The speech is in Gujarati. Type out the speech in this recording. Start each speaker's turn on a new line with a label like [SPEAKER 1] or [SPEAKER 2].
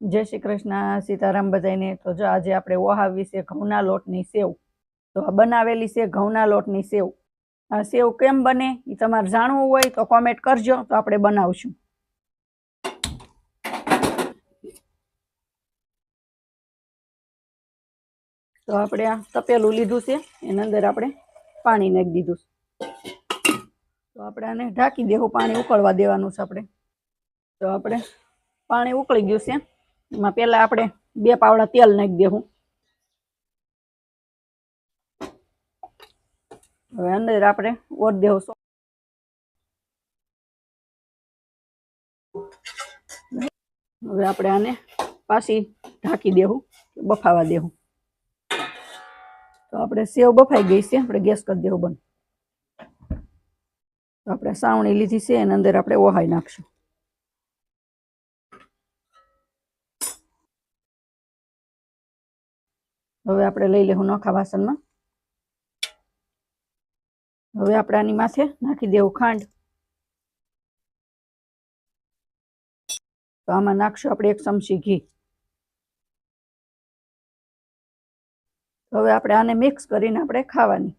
[SPEAKER 1] जय श्री कृष्ण सीताराम बधाईने। तो जो आज आपणे ओहा विશે घઉંના લોટની સેવ तो आ बनावेली छे घઉંના લોટની સેવ। आ सेव केम बने ई तमारे जाणવું હોય तो कमेंट करजो तो આપણે બનાવશું। तो આપણે આ તપેલું લીધું છે એની અંદર આપણે પાણી નાખી દીધું છે। તો આપણે આને ઢાંકી દેવું, પાણી ઉકળવા દેવાનું છે આપણે। તો આપણે પાણી ઉકળી ગયું છે એમાં પહેલા આપણે 2 પાવડા તેલ નાખી દેવું। હવે અંદર આપણે ઓર દેવું। હવે આપણે આને પાછી ઢાંકી દેવું, બફાવા દેવું। तो આપણે સેવ બફાઈ ગઈ છે, આપણે ગેસ કરી દેવું બંધ। તો આપણે સાવણી લીધી છે એની અંદર આપણે ઓહાઈ નાખશું। હવે આપણે લઈ લેવું નોખા વાસણમાં। હવે આપણે આની માથે નાખી દેવું ખાંડ। તો આમાં નાખશું આપણે 1 ચમચી ઘી। હવે આપણે આને મિક્સ કરીને આપણે ખાવાની।